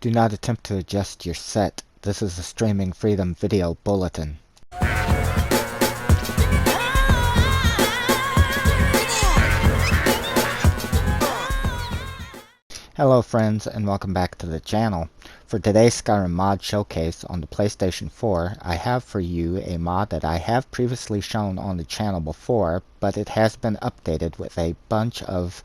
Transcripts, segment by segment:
Do not attempt to adjust your set. This is a Streaming Freedom Video Bulletin. Hello friends, and welcome back to the channel. For today's Skyrim mod showcase on the PlayStation 4, I have for you a mod that I have previously shown on the channel before, but it has been updated with a bunch of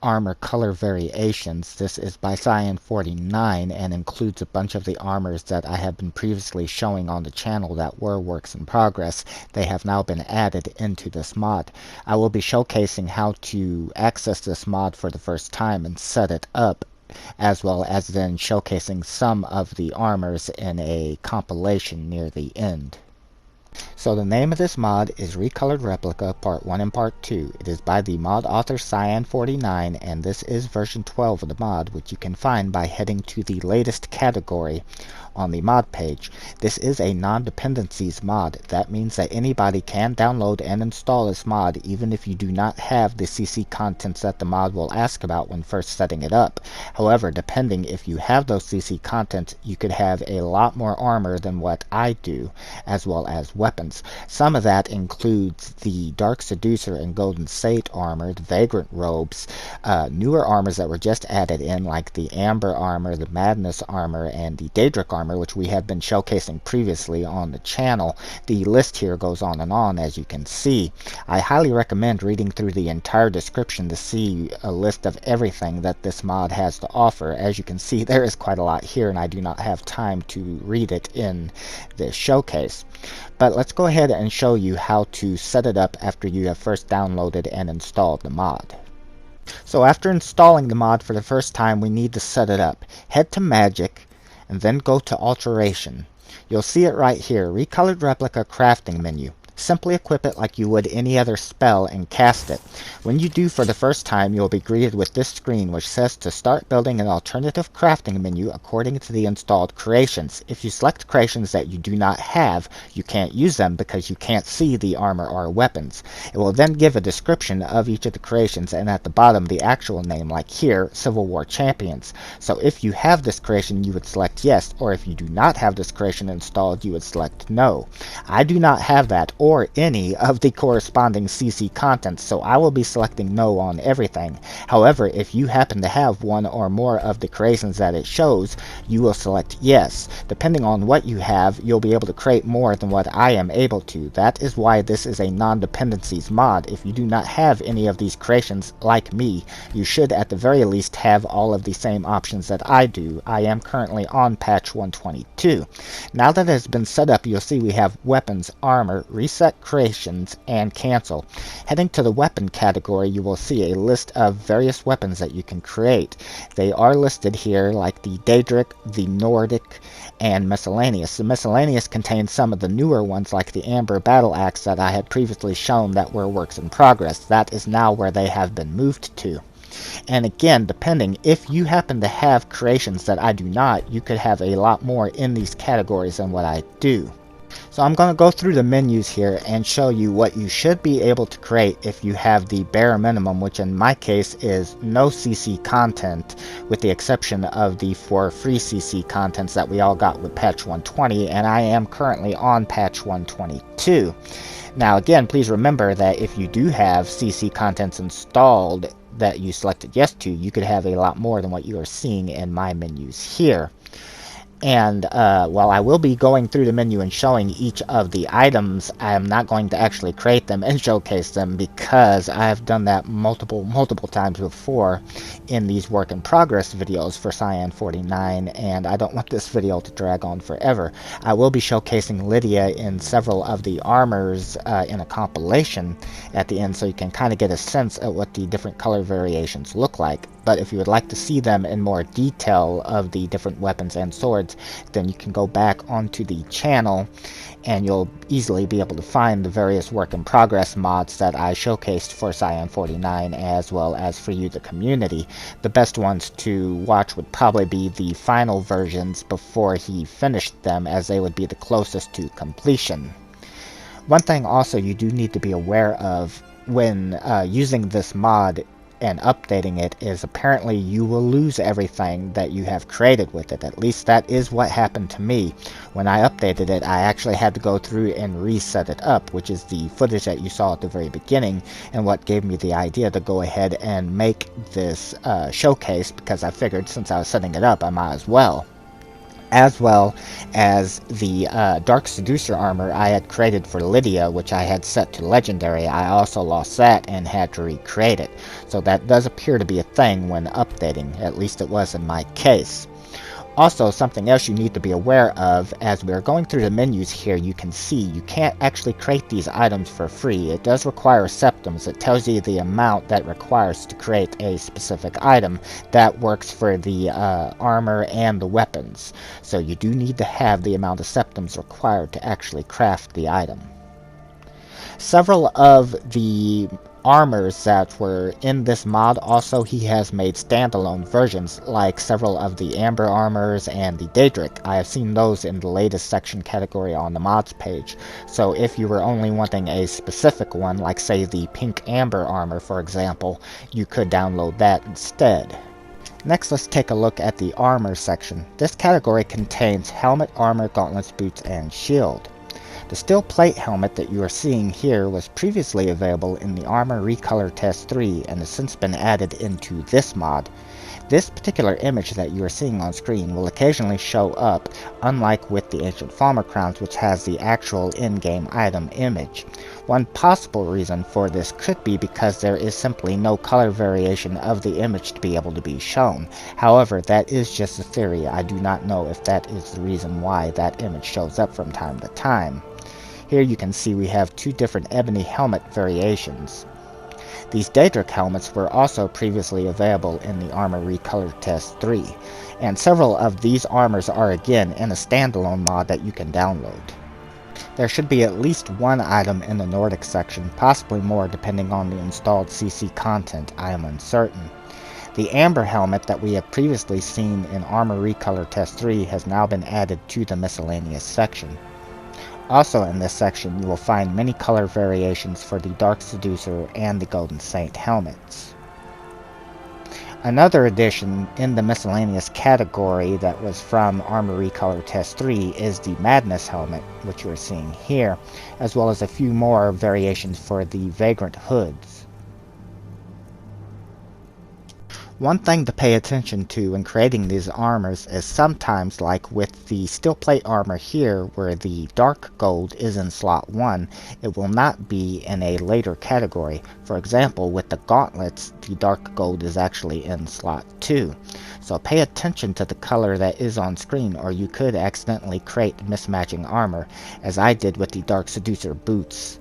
armor color variations. This is by Cyan49 and includes a bunch of the armors that I have been previously showing on the channel that were works in progress. They have now been added into this mod. I will be showcasing how to access this mod for the first time and set it up, as well as then showcasing some of the armors in a compilation near the end. So the name of this mod is Recolored Replica Part 1 and Part 2. It is by the mod author Cyan49, and this is version 12 of the mod, which you can find by heading to the latest category on the mod page. This is a Non Dependancies mod. That means that anybody can download and install this mod even if you do not have the CC contents that the mod will ask about when first setting it up. However, depending if you have those CC contents, you could have a lot more armor than what I do, as well as weapons. Some of that includes the Dark Seducer and Golden Sate armor, the Vagrant robes, newer armors that were just added in, like the Amber armor, the Madness armor, and the Daedric armor, which we have been showcasing previously on the channel. The list here goes on and on, as you can see. I highly recommend reading through the entire description to see a list of everything that this mod has to offer. As you can see, there is quite a lot here, and I do not have time to read it in this showcase. But let's go ahead and show you how to set it up after you have first downloaded and installed the mod. So after installing the mod for the first time, we need to set it up. Head to Magic, and then go to Alteration. You'll see it right here, Recolored Replica Crafting Menu. Simply equip it like you would any other spell and cast it. When you do for the first time, you'll be greeted with this screen which says to start building an alternative crafting menu according to the installed creations. If you select creations that you do not have, you can't use them because you can't see the armor or weapons. It will then give a description of each of the creations, and at the bottom the actual name, like here, Civil War Champions. So if you have this creation, you would select yes, or if you do not have this creation installed, you would select no. I do not have that or any of the corresponding CC contents, so I will be selecting no on everything. However, if you happen to have one or more of the creations that it shows, you will select yes. Depending on what you have, you'll be able to create more than what I am able to. That is why this is a non-dependencies mod. If you do not have any of these creations, like me, you should at the very least have all of the same options that I do. I am currently on patch 122. Now that it has been set up, you'll see we have weapons, armor, reset creations, and cancel. Heading to the weapon category, you will see a list of various weapons that you can create. They are listed here, like the Daedric, the Nordic, and miscellaneous. The miscellaneous contains some of the newer ones, like the Amber Battle Axe that I had previously shown that were works in progress. That is now where they have been moved to. And again, depending, if you happen to have creations that I do not, you could have a lot more in these categories than what I do. So I'm going to go through the menus here and show you what you should be able to create if you have the bare minimum, which in my case is no CC content, with the exception of the 4 free CC contents that we all got with patch 120, and I am currently on patch 122. Now again, please remember that if you do have CC contents installed that you selected yes to, you could have a lot more than what you are seeing in my menus here. And while I will be going through the menu and showing each of the items, I am not going to actually create them and showcase them because I have done that multiple times before in these work in progress videos for Cyan49, and I don't want this video to drag on forever. I will be showcasing Lydia in several of the armors in a compilation at the end, so you can kind of get a sense of what the different color variations look like. But if you would like to see them in more detail of the different weapons and swords, then you can go back onto the channel and you'll easily be able to find the various work in progress mods that I showcased for Cyan49, as well as for you, the community. The best ones to watch would probably be the final versions before he finished them, as they would be the closest to completion. One thing also you do need to be aware of when using this mod and updating it is apparently you will lose everything that you have created with it. At least that is what happened to me. When I updated it, I actually had to go through and reset it up, which is the footage that you saw at the very beginning, and what gave me the idea to go ahead and make this showcase, because I figured since I was setting it up, I might as well. As well as the Dark Seducer armor I had created for Lydia, which I had set to Legendary. I also lost that and had to recreate it. So that does appear to be a thing when updating, at least it was in my case. Also, something else you need to be aware of, as we are going through the menus here, you can see you can't actually create these items for free. It does require septims. It tells you the amount that requires to create a specific item that works for the armor and the weapons. So you do need to have the amount of septims required to actually craft the item. Several of the armors that were in this mod, also he has made standalone versions, like several of the Amber armors and the Daedric. I have seen those in the latest section category on the mods page. So if you were only wanting a specific one, like say the pink Amber armor for example, you could download that instead. Next, let's take a look at the armor section. This category contains helmet, armor, gauntlets, boots, and shield. The steel plate helmet that you are seeing here was previously available in the Armor Recolored Test 3 and has since been added into this mod. This particular image that you are seeing on screen will occasionally show up, unlike with the Ancient Farmer Crowns, which has the actual in-game item image. One possible reason for this could be because there is simply no color variation of the image to be able to be shown. However, that is just a theory. I do not know if that is the reason why that image shows up from time to time. Here you can see we have two different ebony helmet variations. These Daedric helmets were also previously available in the Armor Recolored Test 3, and several of these armors are again in a standalone mod that you can download. There should be at least one item in the Nordic section, possibly more depending on the installed CC content. I am uncertain. The Amber helmet that we have previously seen in Armor Recolored Test 3 has now been added to the miscellaneous section. Also in this section you will find many color variations for the Dark Seducer and the Golden Saint helmets. Another addition in the miscellaneous category that was from Armor Recolored Test 3 is the Madness helmet, which you are seeing here, as well as a few more variations for the Vagrant hoods. One thing to pay attention to when creating these armors is sometimes, like with the steel plate armor here, where the dark gold is in slot 1, it will not be in a later category. For example, with the gauntlets, the dark gold is actually in slot 2. So pay attention to the color that is on screen, or you could accidentally create mismatching armor, as I did with the Dark Seducer boots.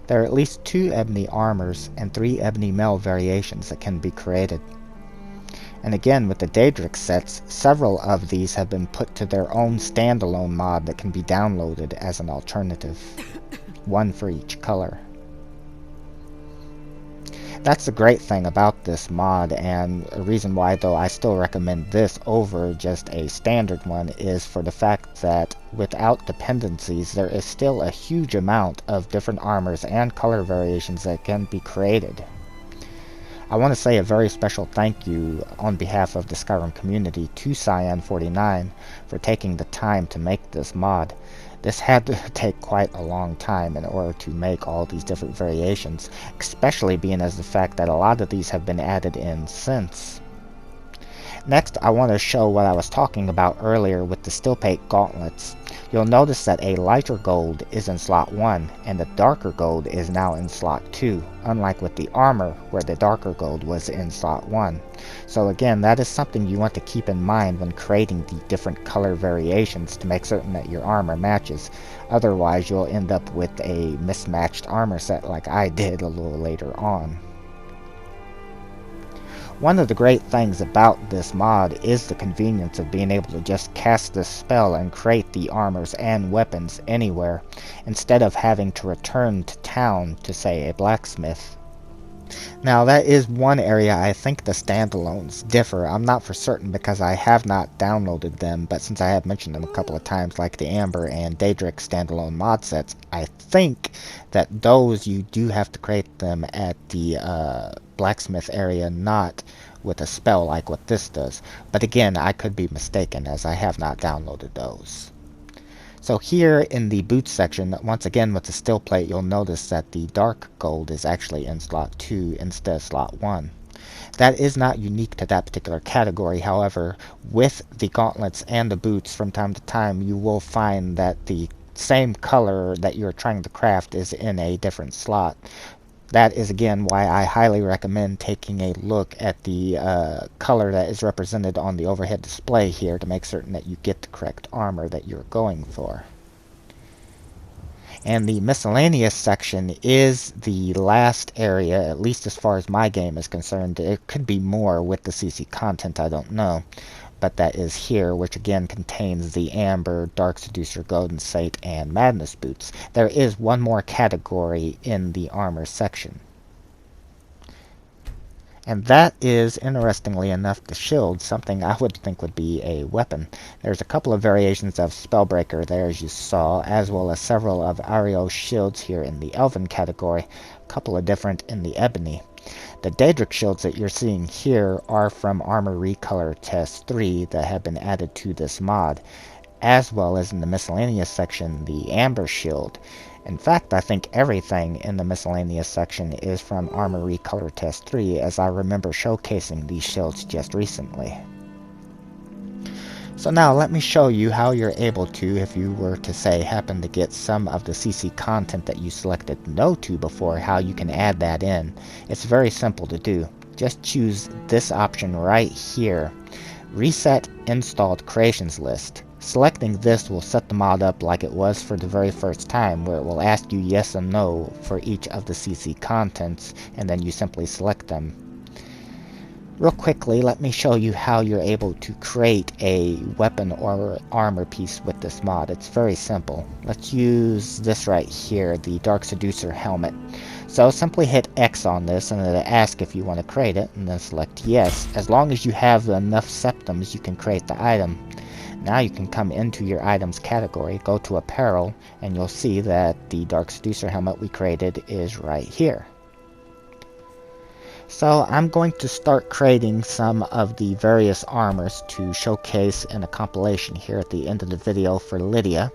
There are at least 2 ebony armors and 3 ebony mail variations that can be created. And again, with the Daedric sets, several of these have been put to their own standalone mod that can be downloaded as an alternative. One for each color. That's the great thing about this mod, and a reason why though I still recommend this over just a standard one is for the fact that without dependencies there is still a huge amount of different armors and color variations that can be created. I want to say a very special thank you on behalf of the Skyrim community to Cyan49 for taking the time to make this mod. This had to take quite a long time in order to make all these different variations, especially being as the fact that a lot of these have been added in since. Next, I want to show what I was talking about earlier with the steel plate gauntlets. You'll notice that a lighter gold is in slot 1 and the darker gold is now in slot 2, unlike with the armor where the darker gold was in slot 1. So again, that is something you want to keep in mind when creating the different color variations to make certain that your armor matches. Otherwise, you'll end up with a mismatched armor set like I did a little later on. One of the great things about this mod is the convenience of being able to just cast this spell and create the armors and weapons anywhere, instead of having to return to town to, say, a blacksmith. Now that is one area I think the standalones differ. I'm not for certain because I have not downloaded them, but since I have mentioned them a couple of times, like the Amber and Daedric standalone mod sets, I think that those you do have to create them at the blacksmith area, not with a spell like what this does. But again, I could be mistaken as I have not downloaded those. So here in the boots section, once again with the steel plate, you'll notice that the dark gold is actually in slot 2 instead of slot 1. That is not unique to that particular category. However, with the gauntlets and the boots, from time to time you will find that the same color that you're trying to craft is in a different slot. That is again why I highly recommend taking a look at the color that is represented on the overhead display here to make certain that you get the correct armor that you're going for. And the miscellaneous section is the last area, at least as far as my game is concerned. It could be more with the CC content, I don't know. But that is here, which again contains the Amber, Dark Seducer, Golden Sate, and Madness boots. There is one more category in the armor section. And that is, interestingly enough, the shield, something I would think would be a weapon. There's a couple of variations of Spellbreaker there, as you saw, as well as several of Ario's shields here in the Elven category, a couple of different in the Ebony. The Daedric shields that you're seeing here are from Armor Recolor Test 3 that have been added to this mod, as well as in the miscellaneous section, the Amber shield. In fact, I think everything in the miscellaneous section is from Armor Recolor Test 3, as I remember showcasing these shields just recently. So now let me show you how you're able to, if you were to say happen to get some of the CC content that you selected no to before, how you can add that in. It's very simple to do. Just choose this option right here, Reset Installed Creations List. Selecting this will set the mod up like it was for the very first time, where it will ask you yes and no for each of the CC contents, and then you simply select them. Real quickly, let me show you how you're able to create a weapon or armor piece with this mod. It's very simple. Let's use this right here, the Dark Seducer helmet. So simply hit X on this and it'll ask if you want to create it, and then select yes. As long as you have enough septums, you can create the item. Now you can come into your items category, go to apparel, and you'll see that the Dark Seducer helmet we created is right here. So I'm going to start creating some of the various armors to showcase in a compilation here at the end of the video for Lydia.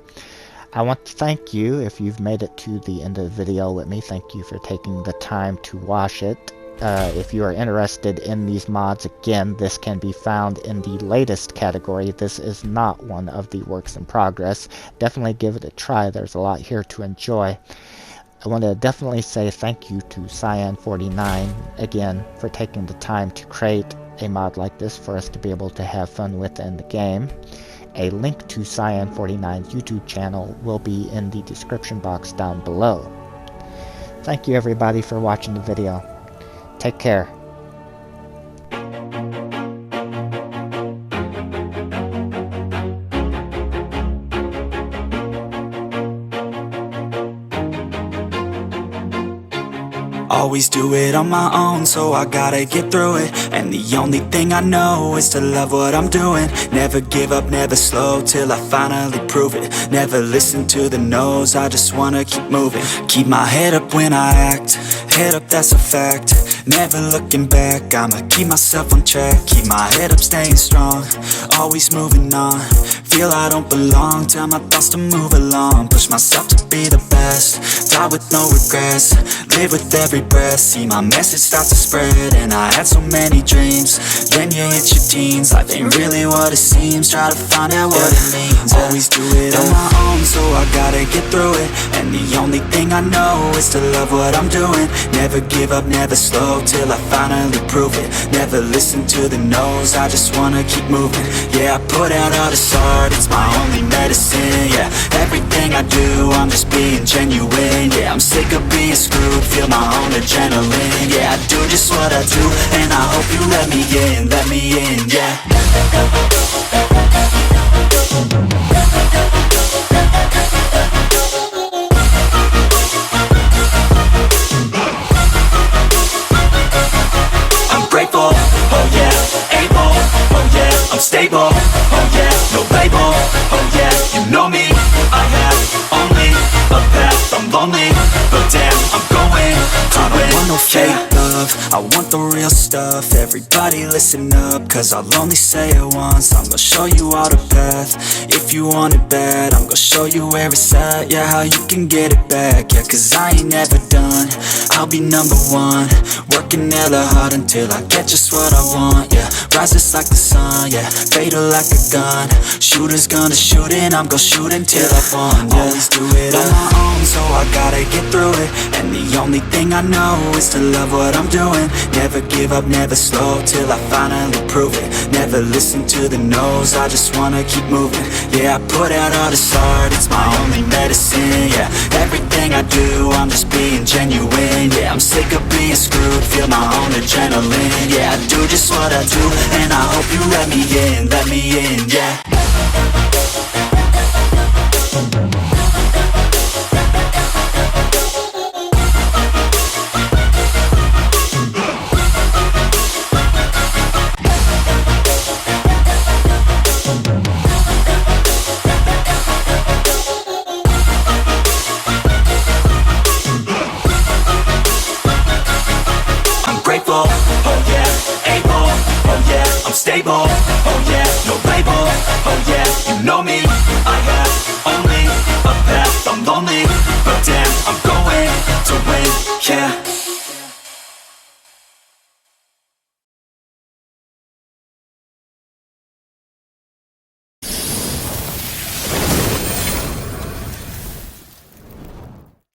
I want to thank you if you've made it to the end of the video with me. Thank you for taking the time to watch it. If you are interested in these mods, again, this can be found in the latest category. This is not one of the works in progress. Definitely give it a try. There's a lot here to enjoy. I want to definitely say thank you to Cyan49 again for taking the time to create a mod like this for us to be able to have fun with in the game. A link to Cyan49's YouTube channel will be in the description box down below. Thank you everybody for watching the video. Take care. Always do it on my own, so I gotta get through it. And the only thing I know is to love what I'm doing. Never give up, never slow, till I finally prove it. Never listen to the no's, I just wanna keep moving. Keep my head up when I act, head up, that's a fact. Never looking back, I'ma keep myself on track. Keep my head up, staying strong, always moving on. Feel I don't belong, tell my thoughts to move along. Push myself to be the best, die with no regrets. Live with every breath, see my message start to spread. And I had so many dreams, then you hit your teens. Life ain't really what it seems, try to find out what it means. Always do it on my own, so I gotta get through it. And the only thing I know is to love what I'm doing. Never give up, never slow, till I finally prove it. Never listen to the no's, I just wanna keep moving. Yeah, I put out all this art, it's my only medicine. Yeah, everything I do, I'm just being genuine. Yeah, I'm sick of being screwed, feel my own adrenaline. Yeah, I do just what I do, and I hope you let me in, yeah. oh yeah, no label, oh yeah, you know me. I have only a path, I'm lonely, but damn, I'm going to win. I don't want no fake love, I want the real stuff. Everybody listen up, cause I'll only say it once. I'm gonna show you all the path. If you want it bad, I'm gonna show you where it's at. Yeah, how you can get it back. Yeah, cause I ain't never done, I'll be number one. Working hella hard until I get just what I want. Yeah, rises like the sun, yeah, fatal like a gun. Shooters gonna shoot and I'm gonna shoot until I won. Yeah, always do it on my own, so I gotta get through it. And the only thing I know is to love what I'm doing. Never give up, never slow, till I finally prove it. Never listen to the no's, I just wanna keep moving. Yeah, I put out all this art, it's my only medicine. Yeah, everything I do, I'm just being genuine. Yeah, I'm sick of being screwed, feel my own adrenaline. Yeah, I do just what I do, and I hope you let me in, yeah. Grateful, oh yeah, able, oh yeah, I'm stable, oh yeah, no label, oh yeah, you know me. I have only a path, I'm lonely, but damn, I'm going to win, yeah.